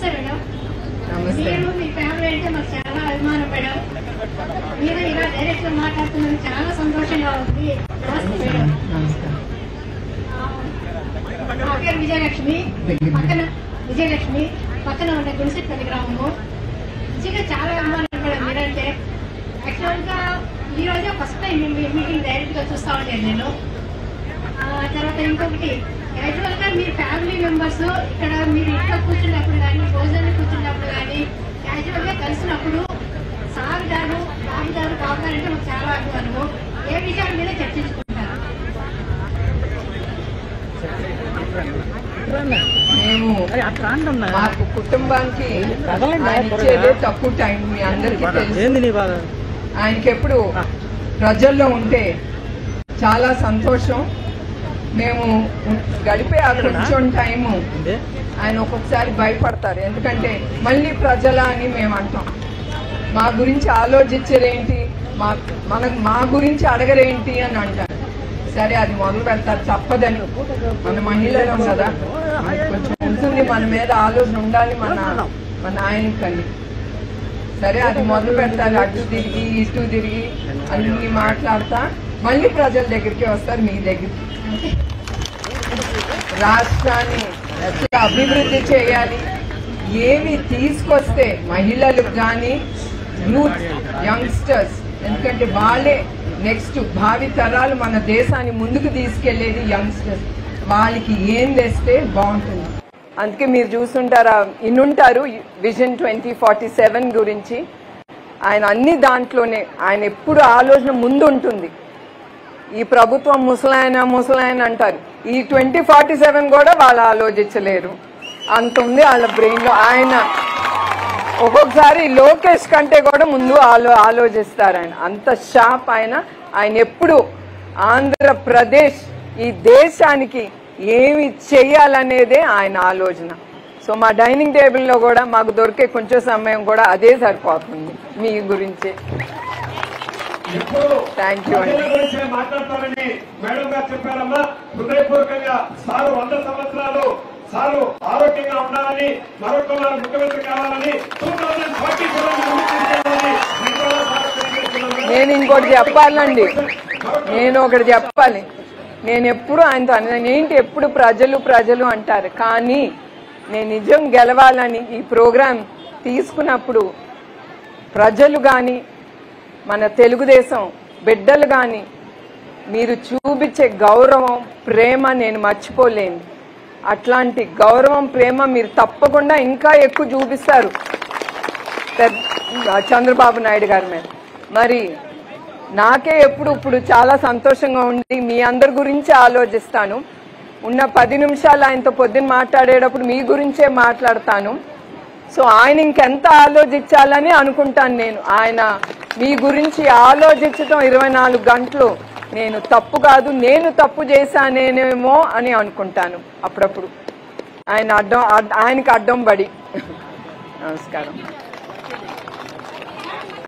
నమస్తే మేడం. మీరు మీ ఫ్యామిలీ అంటే మాకు చాలా అభిమానం మేడం. మీరు ఇలా డైరెక్ట్ గా మాట్లాడుతున్నందుకు చాలా సంతోషంగా ఉంది. నమస్తే మేడం. నా పేరు విజయలక్ష్మి. పక్కన ఉండే గుడిసెట్పల్లి గ్రామము. నిజంగా చాలా అభిమానం మేడం మీరంటే. యాక్చువల్ గా ఈ రోజే ఫస్ట్ టైం మీటింగ్ డైరెక్ట్ గా చూస్తా ఉంటాను నేను. తర్వాత ఇంకొకటి, యాక్చువల్ గా మీ ఫ్యామిలీ మెంబర్స్ ఇక్కడ మీరు ఇంట్లో కూర్చున్నప్పుడు కానీ, భోజనం కూర్చున్నప్పుడు కానీ, యాక్చువల్ గా కలిసినప్పుడు సార్ గారు, బాబు గారు అంటే మాకు చాలా అభిమానము. ఏ విషయాల మీద చర్చించుకుంటారు? మేము మాకు కుటుంబానికి ఆయన ఇచ్చేదే తక్కువ టైం. మీ అందరికీ తెలుసు. ఆయనకి ఎప్పుడు ప్రజల్లో ఉంటే చాలా సంతోషం. మేము గడిపే ఆ కొంచెం టైము ఆయన ఒక్కొక్కసారి భయపడతారు. ఎందుకంటే మళ్ళీ ప్రజల అని మేము అంటాం. మా గురించి ఆలోచించరేంటి, మా గురించి అడగరేంటి అని అంటారు. సరే, అది మొదలు పెడతారు, తప్పదని. మన మహిళలం కదా, కొంచెం ఉంటుంది, మన మీద ఆలోచన ఉండాలి మన ఆయనకని. సరే, అది మొదలు పెడతారు. అటు తిరిగి ఇటు తిరిగి అన్ని మాట్లాడతా మళ్ళీ ప్రజల దగ్గరికి వస్తారు, మీ దగ్గరికి. రాష్ట్రాన్ని అభివృద్ధి చేయాలి. ఏమి తీసుకొస్తే మహిళలకు కానీ, యూత్, యంగ్స్టర్స్, ఎందుకంటే వాళ్ళే నెక్స్ట్ భావి తరాలు మన దేశాన్ని ముందుకు తీసుకెళ్లేది యంగ్స్టర్స్. వాళ్ళకి ఏం తెస్తే బాగుంటుంది. అందుకే మీరు చూస్తుంటారా, ఇన్నుంటారు విజన్ 2047 గురించి. ఆయన అన్ని దాంట్లోనే ఆయన ఎప్పుడు ఆలోచన ముందు ఉంటుంది. ఈ ప్రభుత్వం ముసలాయన అంటారు. ఈ 2047 కూడా వాళ్ళు ఆలోచించలేరు. అంత ఉంది వాళ్ళ బ్రెయిన్ లో. ఆయన ఒక్కొక్కసారి లోకేష్ కంటే కూడా ముందు ఆలోచిస్తారు. ఆయన అంత షార్ప్. ఆయన ఎప్పుడు ఆంధ్రప్రదేశ్, ఈ దేశానికి ఏమి చెయ్యాలనేదే ఆయన ఆలోచన. సో మా డైనింగ్ టేబుల్లో కూడా మాకు దొరికే కొంచెం సమయం కూడా అదే సరిపోతుంది మీ గురించి. థ్యాంక్ యూ అండి. మాట్లాడతారని మేడం గారు చెప్పారమ్మా. హృదయపూర్వకంగా సారు 100 సంవత్సరాలు సారు ఆరోగ్యంగా ఉండాలని, మరొక ముఖ్యమంత్రి కావాలని, 2047 నేను ఇంకోటి చెప్పాలండి. నేను ఒకటి చెప్పాలి. నేను ఎప్పుడు ఆయనతో ఏంటి ఎప్పుడు ప్రజలు అంటారు, కానీ నేను నిజం గెలవాలని ఈ ప్రోగ్రాం తీసుకున్నప్పుడు ప్రజలు కానీ, మన తెలుగుదేశం బిడ్డలు కానీ మీరు చూపించే గౌరవం, ప్రేమ నేను మర్చిపోలేను. అట్లాంటి గౌరవం, ప్రేమ మీరు తప్పకుండా ఇంకా ఎక్కువ చూపిస్తారు చంద్రబాబు నాయుడు గారి మీద. మరి నాకే ఇప్పుడు చాలా సంతోషంగా ఉంది. మీ అందరి గురించి ఆలోచిస్తాను. ఉన్న 10 నిమిషాలు ఆయనతో పొద్దున్న మాట్లాడేటప్పుడు మీ గురించే మాట్లాడతాను. సో ఆయన ఇంకెంత ఆలోచించాలని అనుకుంటాను నేను. ఆయన మీ గురించి ఆలోచించడం 24 గంటలు నేను తప్పు కాదు, నేను తప్పు చేశానేమో అని అనుకుంటాను అప్పుడప్పుడు. ఆయనకి అడ్డం పడి. నమస్కారం.